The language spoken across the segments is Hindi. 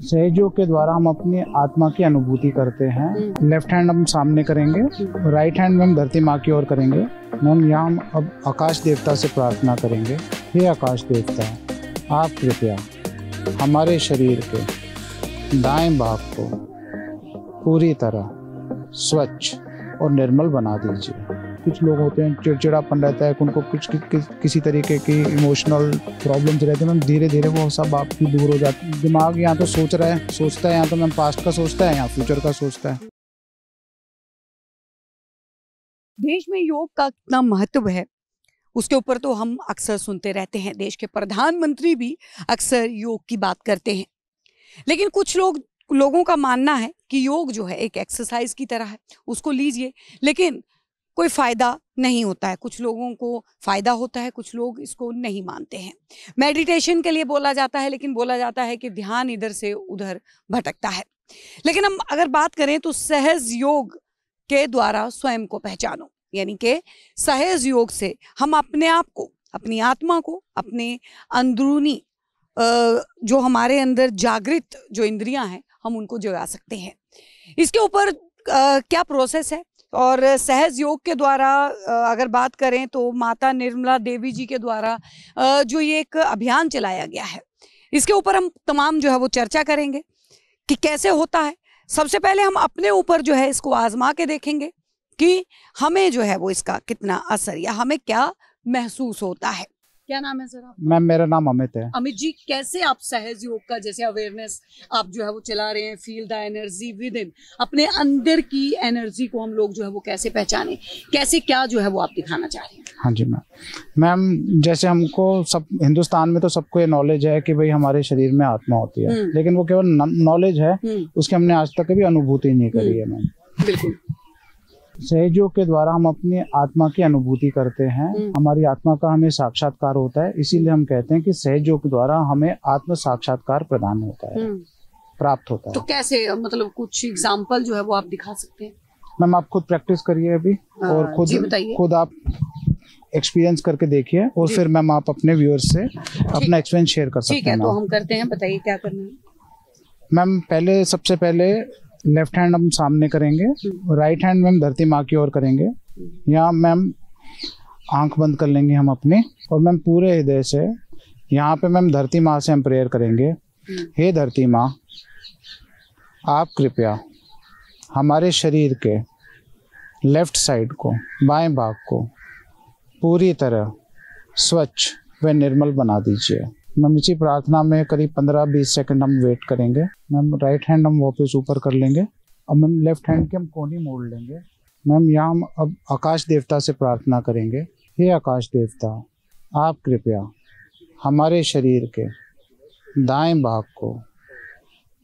सहयोग के द्वारा हम अपनी आत्मा की अनुभूति करते हैं। लेफ्ट हैंड हम सामने करेंगे, राइट हैंड में हम धरती माँ की ओर करेंगे। मैम यहाँ हम अब आकाश देवता से प्रार्थना करेंगे। हे आकाश देवता, आप कृपया हमारे शरीर के दाएं भाग को पूरी तरह स्वच्छ और निर्मल बना दीजिए। कुछ लोग होते हैं चिड़चिड़ापन रहता है, उनको किसी तरीके की इमोशनल प्रॉब्लम्स रहते हैं, धीरे धीरे वो सब आपकी दूर हो जाती है। दिमाग यहाँ तो सोचता है, यहाँ तो मैम पास्ट का सोचता है, यहाँ फ्यूचर का सोचता है। देश में योग का कितना महत्व है उसके ऊपर तो हम अक्सर सुनते रहते हैं। देश के प्रधानमंत्री भी अक्सर योग की बात करते हैं, लेकिन कुछ लोगों का मानना है कि योग जो है एक एक्सरसाइज की तरह है, उसको लीजिए लेकिन कोई फायदा नहीं होता है। कुछ लोगों को फायदा होता है, कुछ लोग इसको नहीं मानते हैं। मेडिटेशन के लिए बोला जाता है, लेकिन बोला जाता है कि ध्यान इधर से उधर भटकता है। लेकिन हम अगर बात करें तो सहज योग के द्वारा स्वयं को पहचानो, यानी कि सहज योग से हम अपने आप को, अपनी आत्मा को, अपने अंदरूनी जो हमारे अंदर जागृत जो इंद्रियां हैं, हम उनको जगा सकते हैं। इसके ऊपर क्या प्रोसेस है और सहज योग के द्वारा अगर बात करें तो माता निर्मला देवी जी के द्वारा जो ये एक अभियान चलाया गया है, इसके ऊपर हम तमाम जो है वो चर्चा करेंगे कि कैसे होता है। सबसे पहले हम अपने ऊपर जो है इसको आजमा के देखेंगे कि हमें जो है वो इसका कितना असर या हमें क्या महसूस होता है। क्या नाम है सर आपका? मैम मेरा नाम अमित है। अमित जी, कैसे आप सहज योग का जैसे अवेयरनेस आप जो है वो चला रहे हैं, feel the energy with in, अपने अंदर की एनर्जी को हम लोग जो है वो कैसे पहचाने, कैसे क्या जो है वो आप दिखाना चाह रहे हैं? हाँ जी मैम जैसे हमको सब हिंदुस्तान में तो सबको ये नॉलेज है कि भाई हमारे शरीर में आत्मा होती है, लेकिन वो केवल नॉलेज है, उसकी हमने आज तक कभी अनुभूति नहीं करी है मैम। बिल्कुल। सहयोग के द्वारा हम अपनी आत्मा की अनुभूति करते हैं। हमारी आत्मा का हमें साक्षात्कार होता है, इसीलिए हम कहते हैं कि सहयोग के द्वारा हमें आत्म साक्षात्कार प्रदान होता है, प्राप्त होता है। तो कैसे, मतलब कुछ एग्जांपल जो है वो आप दिखा सकते हैं? मैम आप खुद प्रैक्टिस करिए अभी और खुद आप एक्सपीरियंस करके देखिए और फिर मैम आप अपने व्यूअर्स से अपना एक्सपीरियंस शेयर कर सकते हैं। ठीक है, तो हम करते हैं, बताइए क्या करना है। मैम सबसे पहले लेफ्ट हैंड हम सामने करेंगे, राइट हैंड में हम धरती माँ की ओर करेंगे। यहाँ मैम आंख बंद कर लेंगे हम अपने, और मैम पूरे हृदय से यहाँ पे मैम धरती माँ से हम प्रेयर करेंगे। हे धरती माँ, आप कृपया हमारे शरीर के लेफ्ट साइड को, बाएं भाग को पूरी तरह स्वच्छ व निर्मल बना दीजिए। मैम इसी प्रार्थना में करीब 15-20 सेकंड हम वेट करेंगे। मैम राइट हैंड हम वापस ऊपर कर लेंगे। अब मैम लेफ्ट हैंड की हम कोहनी मोड़ लेंगे। मैम यहाँ हम अब आकाश देवता से प्रार्थना करेंगे। हे आकाश देवता, आप कृपया हमारे शरीर के दाएं भाग को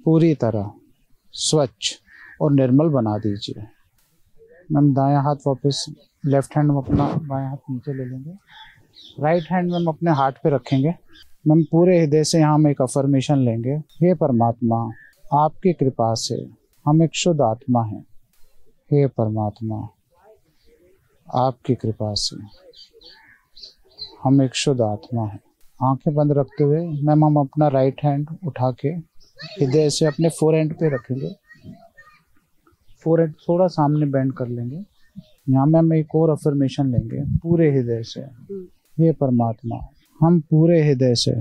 पूरी तरह स्वच्छ और निर्मल बना दीजिए। मैम दायां हाथ वापस, लेफ्ट हैंड हम अपना बायां हाथ नीचे ले लेंगे। राइट हैंड में हम अपने हार्ट पे रखेंगे। मैम पूरे हृदय से यहाँ हम एक अफर्मेशन लेंगे। हे परमात्मा, आपकी कृपा से हम एक शुद्ध आत्मा हैं। हे परमात्मा, आपकी कृपा से हम एक शुद्ध आत्मा हैं। आंखें बंद रखते हुए मैम हम अपना राइट हैंड उठा के हृदय से अपने फोरहेड पे रखेंगे। फोरहेड थोड़ा सामने बेंड कर लेंगे। यहाँ मैम एक और अफर्मेशन लेंगे पूरे हृदय से। हे परमात्मा, हम पूरे हृदय से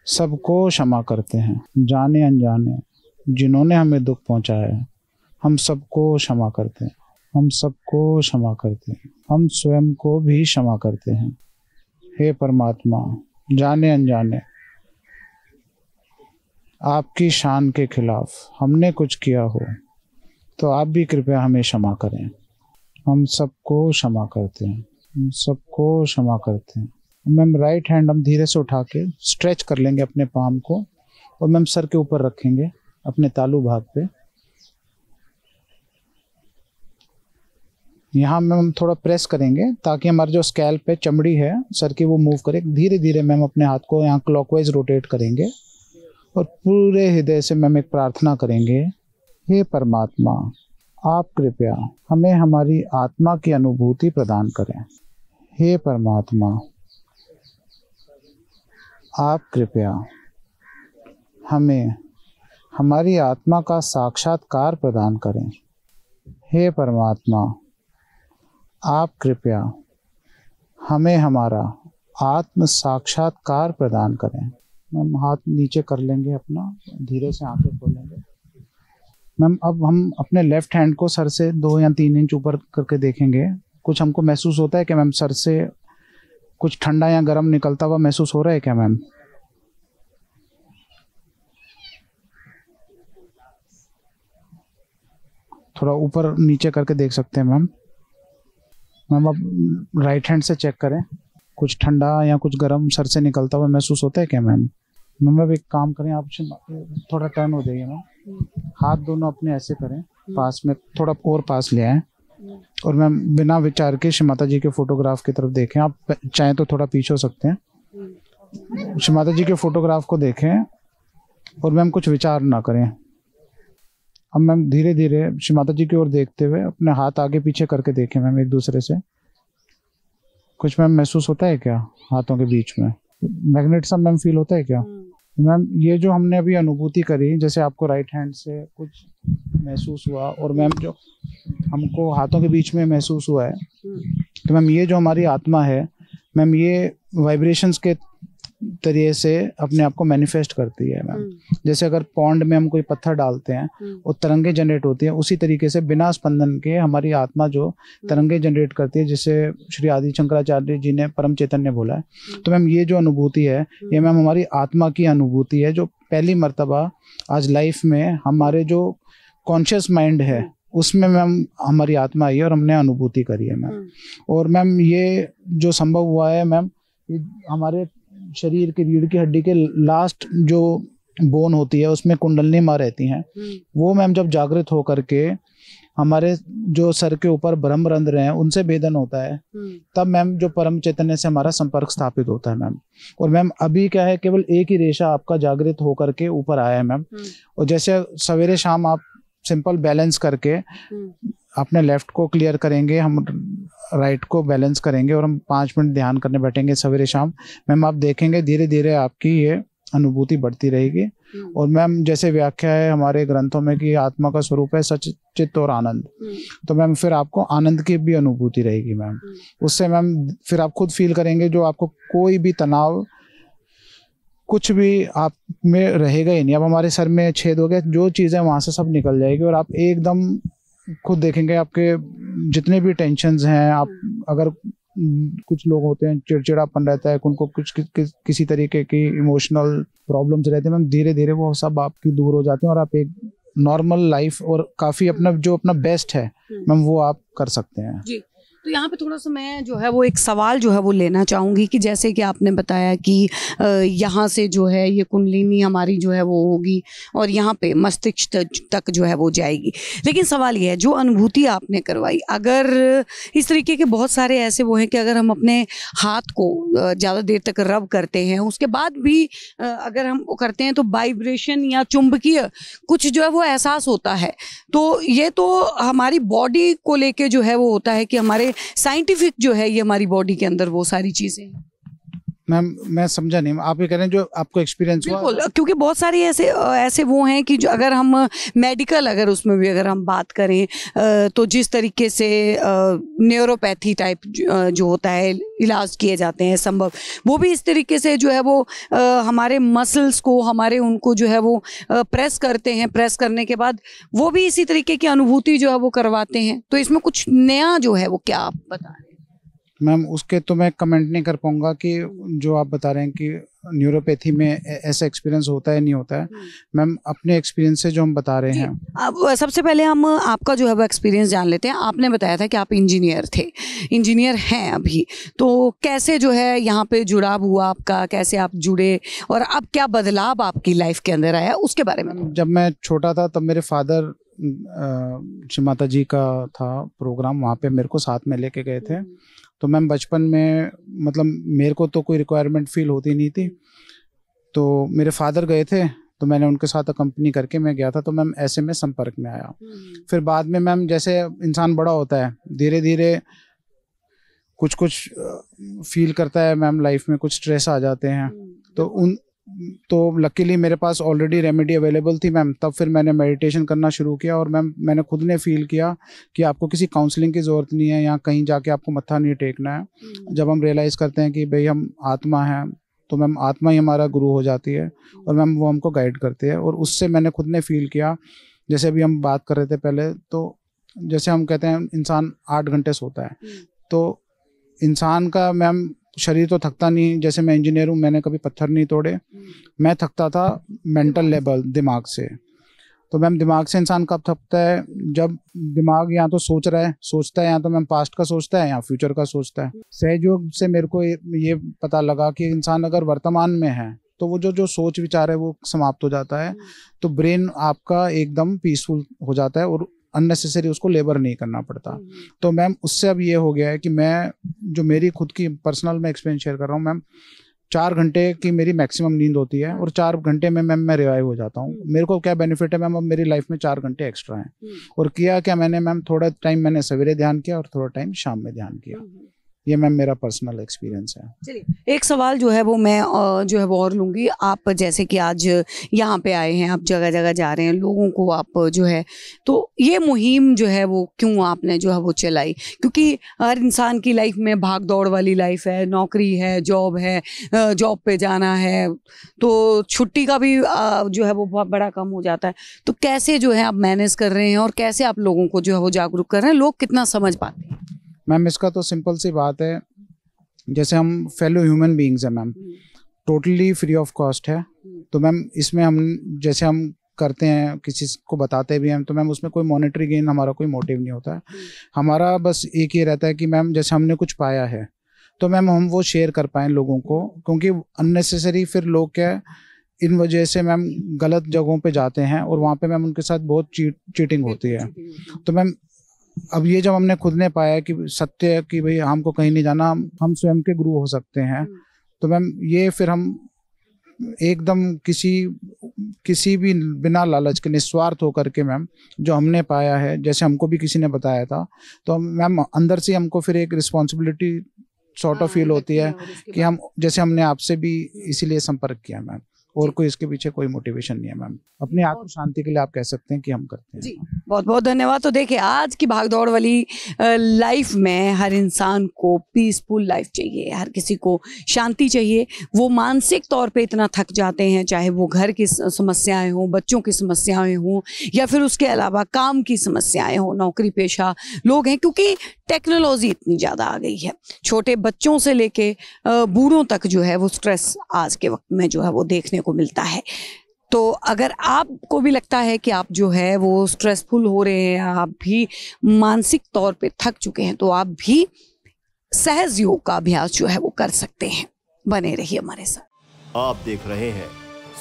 सबको क्षमा करते हैं, जाने अनजाने जिन्होंने हमें दुख पहुंचाया है, हम सबको क्षमा करते हैं। हम सबको क्षमा करते हैं, हम स्वयं को भी क्षमा करते हैं। हे परमात्मा, जाने अनजाने आपकी शान के खिलाफ हमने कुछ किया हो तो आप भी कृपया हमें क्षमा करें। हम सबको क्षमा करते हैं, हम सबको क्षमा करते हैं। मैम राइट हैंड हम धीरे से उठा के स्ट्रेच कर लेंगे अपने पाम को, और मैम सर के ऊपर रखेंगे अपने तालू भाग पे। यहाँ मैम थोड़ा प्रेस करेंगे ताकि हमारे जो स्कैल्प पे चमड़ी है सर की वो मूव करे। धीरे धीरे मैम अपने हाथ को यहाँ क्लॉकवाइज रोटेट करेंगे और पूरे हृदय से मैम एक प्रार्थना करेंगे। हे परमात्मा, आप कृपया हमें हमारी आत्मा की अनुभूति प्रदान करें। हे परमात्मा, आप कृपया हमें हमारी आत्मा का साक्षात्कार प्रदान करें। हे परमात्मा, आप कृपया हमें हमारा आत्म साक्षात्कार प्रदान करें। हम हाथ नीचे कर लेंगे अपना, धीरे से आंखें खोलेंगे। मैम अब हम अपने लेफ्ट हैंड को सर से 2 या 3 इंच ऊपर करके देखेंगे। कुछ हमको महसूस होता है क्या मैम? सर से कुछ ठंडा या गर्म निकलता हुआ महसूस हो रहा है क्या मैम? थोड़ा ऊपर नीचे करके देख सकते हैं मैम। मैम अब राइट हैंड से चेक करें, कुछ ठंडा या कुछ गर्म सर से निकलता हुआ महसूस होता है क्या मैम? मैम अब एक काम करें, आप थोड़ा टर्न हो जाइए मैम। हाथ दोनों अपने ऐसे करें, पास में थोड़ा और पास ले आए, और मैम बिना विचार के श्री माता जी के फोटोग्राफ की तरफ देखें। आप चाहें तो थोड़ा पीछे हो सकते हैं। श्री माता जी के फोटोग्राफ को देखें और मैम कुछ विचार ना करें। अब मैम धीरे धीरे श्री माता जी की ओर देखते हुए अपने हाथ आगे पीछे करके देखें मैम एक दूसरे से। कुछ मैम महसूस होता है क्या हाथों के बीच में? मैग्नेट सा मैम फील होता है क्या मैम? ये जो हमने अभी अनुभूति करी, जैसे आपको राइट हैंड से कुछ महसूस हुआ और मैम जो हमको हाथों के बीच में महसूस हुआ है, तो मैम ये जो हमारी आत्मा है मैम, ये वाइब्रेशंस के तरीके से अपने आप को मैनिफेस्ट करती है मैम। जैसे अगर पॉन्ड में हम कोई पत्थर डालते हैं और तरंगे जनरेट होती हैं, उसी तरीके से बिना स्पंदन के हमारी आत्मा जो तरंगे जनरेट करती है, जिसे श्री आदि शंकराचार्य जी ने परम चैतन्य बोला है। तो मैम ये जो अनुभूति है, ये मैम हमारी आत्मा की अनुभूति है, जो पहली मर्तबा आज लाइफ में हमारे जो कॉन्शियस माइंड है उसमें मैम हमारी आत्मा आई है और हमने अनुभूति करी है मैम। और मैम ये जो संभव हुआ है मैम, हमारे शरीर की रीढ़ की हड्डी के लास्ट जो बोन होती है उसमें कुंडलनी माँ रहती हैं, वो मैम जब जागृत होकर के हमारे जो सर के ऊपर ब्रह्म रंध्र हैं उनसे भेदन होता है, तब मैम जो परम चैतन्य से हमारा संपर्क स्थापित होता है मैम। और मैम अभी क्या है, केवल एक ही रेशा आपका जागृत होकर के ऊपर आया है मैम। और जैसे सवेरे शाम आप सिंपल बैलेंस करके अपने लेफ्ट को क्लियर करेंगे, हम राइट को बैलेंस करेंगे और हम 5 मिनट ध्यान करने बैठेंगे सवेरे शाम, मैम आप देखेंगे धीरे धीरे आपकी ये अनुभूति बढ़ती रहेगी। और मैम जैसे व्याख्या है हमारे ग्रंथों में कि आत्मा का स्वरूप है सच, चित्त और आनंद, तो मैम फिर आपको आनंद की भी अनुभूति रहेगी मैम। उससे मैम फिर आप खुद फील करेंगे, जो आपको कोई भी तनाव कुछ भी आप में रहेगा ही नहीं। अब हमारे सर में छेद हो गया, जो चीज़ें वहाँ से सब निकल जाएगी और आप एकदम खुद देखेंगे आपके जितने भी टेंशन्स हैं, आप अगर कुछ लोग होते हैं चिड़चिड़ापन रहता है, उनको कुछ किसी तरीके की इमोशनल प्रॉब्लम्स रहते हैं मैम, धीरे धीरे वो सब आपकी दूर हो जाते हैं और आप एक नॉर्मल लाइफ और काफ़ी अपना बेस्ट है मैम वो आप कर सकते हैं जी। तो यहाँ पे थोड़ा सा मैं जो है वो एक सवाल जो है वो लेना चाहूँगी कि जैसे कि आपने बताया कि यहाँ से जो है ये कुंडलिनी हमारी जो है वो होगी और यहाँ पे मस्तिष्क तक जो है वो जाएगी। लेकिन सवाल ये है, जो अनुभूति आपने करवाई, अगर इस तरीके के बहुत सारे ऐसे वो हैं कि अगर हम अपने हाथ को ज़्यादा देर तक रब करते हैं, उसके बाद भी अगर हम वो करते हैं तो वाइब्रेशन या चुंबकीय कुछ जो है वो एहसास होता है, तो ये तो हमारी बॉडी को लेके जो है वो होता है कि हमारे साइंटिफिक जो है ये हमारी बॉडी के अंदर वो सारी चीजें। मैम मैं समझा नहीं, आप ये कह रहे हैं जो आपको एक्सपीरियंस हुआ? बिल्कुल, क्योंकि बहुत सारी ऐसे वो हैं कि जो अगर हम मेडिकल अगर उसमें भी अगर हम बात करें तो जिस तरीके से न्यूरोपैथी टाइप जो होता है इलाज किए जाते हैं संभव, वो भी इस तरीके से जो है वो हमारे मसल्स को हमारे उनको जो है वो प्रेस करते हैं, प्रेस करने के बाद वो भी इसी तरीके की अनुभूति जो है वो करवाते हैं। तो इसमें कुछ नया जो है वो क्या आप बता रहे हैं? मैम उसके तो मैं कमेंट नहीं कर पाऊंगा कि जो आप बता रहे हैं कि न्यूरोपैथी में ऐसा एक्सपीरियंस होता है नहीं होता है। मैम अपने एक्सपीरियंस से जो हम बता रहे हैं, अब सबसे पहले हम आपका जो है वो एक्सपीरियंस जान लेते हैं। आपने बताया था कि आप इंजीनियर थे, इंजीनियर हैं अभी, तो कैसे जो है यहाँ पे जुड़ाव हुआ आपका, कैसे आप जुड़े और अब क्या बदलाव आपकी लाइफ के अंदर आया, उसके बारे में? जब मैं छोटा था तब मेरे फादर श्री माता जी का था प्रोग्राम, वहाँ पे मेरे को साथ में लेके गए थे। तो मैम बचपन में मतलब मेरे को तो कोई रिक्वायरमेंट फील होती नहीं थी, तो मेरे फादर गए थे तो मैंने उनके साथ अकम्पनी करके मैं गया था, तो मैम ऐसे में संपर्क में आया। फिर बाद में मैम जैसे इंसान बड़ा होता है धीरे धीरे कुछ फील करता है मैम, लाइफ में कुछ स्ट्रेस आ जाते हैं, तो तो लकीली मेरे पास ऑलरेडी रेमेडी अवेलेबल थी मैम। तब फिर मैंने मेडिटेशन करना शुरू किया और मैम मैंने खुद ने फील किया कि आपको किसी काउंसलिंग की ज़रूरत नहीं है, यहाँ कहीं जाके आपको मत्था नहीं टेकना है। जब हम रियलाइज़ करते हैं कि भाई हम आत्मा हैं, तो मैम आत्मा ही हमारा गुरु हो जाती है और मैम वो हमको गाइड करती है। और उससे मैंने खुद ने फील किया, जैसे अभी हम बात कर रहे थे पहले, तो जैसे हम कहते हैं इंसान 8 घंटे सोता है, तो इंसान का मैम शरीर तो थकता नहीं। जैसे मैं इंजीनियर हूँ, मैंने कभी पत्थर नहीं तोड़े, मैं थकता था मेंटल लेवल, दिमाग से। तो मैम दिमाग से इंसान कब थकता है? जब दिमाग या तो सोचता है या तो मैम पास्ट का सोचता है या फ्यूचर का सोचता है। सहयोग से मेरे को ये पता लगा कि इंसान अगर वर्तमान में है तो वो जो सोच विचार है वो समाप्त हो जाता है, तो ब्रेन आपका एकदम पीसफुल हो जाता है और अननेसेसरी उसको लेबर नहीं करना पड़ता। तो मैम उससे अब ये हो गया है कि मैं जो मेरी खुद की पर्सनल मैं एक्सपीरियंस शेयर कर रहा हूँ मैम, 4 घंटे की मेरी मैक्सिमम नींद होती है और 4 घंटे में मैम मैं रिवाइव हो जाता हूँ। मेरे को क्या बेनिफिट है मैम, अब मेरी लाइफ में 4 घंटे एक्स्ट्रा हैं। और किया क्या मैंने मैम, थोड़ा टाइम मैंने सवेरे ध्यान किया और थोड़ा टाइम शाम में ध्यान किया। ये मैम मेरा पर्सनल एक्सपीरियंस है। चलिए एक सवाल जो है वो मैं जो है वो और लूँगी। आप जैसे कि आज यहाँ पे आए हैं, आप जगह जगह जा रहे हैं, लोगों को आप जो है, तो ये मुहिम जो है वो क्यों आपने जो है वो चलाई? क्योंकि हर इंसान की लाइफ में भाग दौड़ वाली लाइफ है, नौकरी है, जॉब है, जॉब पे जाना है, तो छुट्टी का भी जो है वो बहुत बड़ा कम हो जाता है। तो कैसे जो है आप मैनेज कर रहे हैं और कैसे आप लोगों को जो है वो जागरूक कर रहे हैं? लोग कितना समझ पाते हैं? मैम इसका तो सिंपल सी बात है, जैसे हम फेलो ह्यूमन बीइंग्स हैं ma'am, totally free of cost है। तो मैम इसमें हम जैसे हम करते हैं, किसी को बताते भी हैं, तो मैम उसमें कोई मॉनेटरी गेन हमारा कोई मोटिव नहीं होता है। हमारा बस एक ही रहता है कि मैम जैसे हमने कुछ पाया है तो मैम हम वो शेयर कर पाएँ लोगों को, क्योंकि अननेसेसरी फिर लोग क्या इन वजह से मैम गलत जगहों पे जाते हैं और वहाँ पे मैम उनके साथ बहुत चीटिंग होती है। तो मैम अब ये जब हमने खुद ने पाया कि सत्य है कि भाई हमको कहीं नहीं जाना, हम स्वयं के गुरु हो सकते हैं, तो मैम ये फिर हम एकदम किसी भी बिना लालच के निस्वार्थ होकर के मैम जो हमने पाया है, जैसे हमको भी किसी ने बताया था, तो मैम अंदर से हमको फिर एक रिस्पॉन्सिबिलिटी सॉर्ट ऑफ फील होती है कि हम जैसे हमने आपसे भी इसीलिए संपर्क किया मैम, और कोई इसके पीछे कोई मोटिवेशन नहीं है मैम। अपनी आत्म शांति के लिए आप कह सकते हैं कि हम करते हैं। जी बहुत बहुत धन्यवाद। तो देखिए आज की भागदौड़ वाली लाइफ में हर इंसान को पीसफुल लाइफ चाहिए, हर किसी को शांति चाहिए। वो मानसिक तौर पे इतना थक जाते हैं, चाहे वो घर की समस्याएं हों, बच्चों की समस्याएं हों, या फिर उसके अलावा काम की समस्याएं हों, नौकरी पेशा लोग हैं, क्योंकि टेक्नोलॉजी इतनी ज़्यादा आ गई है। छोटे बच्चों से लेके बूढ़ों तक जो है वो स्ट्रेस आज के वक्त में जो है वो देखने को मिलता है। तो अगर आपको भी लगता है कि आप जो है वो स्ट्रेसफुल हो रहे हैं, आप भी मानसिक तौर पे थक चुके हैं, तो आप भी सहज योग का अभ्यास जो है वो कर सकते हैं। बने रहिए हमारे साथ। आप देख रहे हैं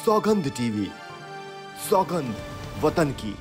सौगंध टीवी, सौगंध वतन की।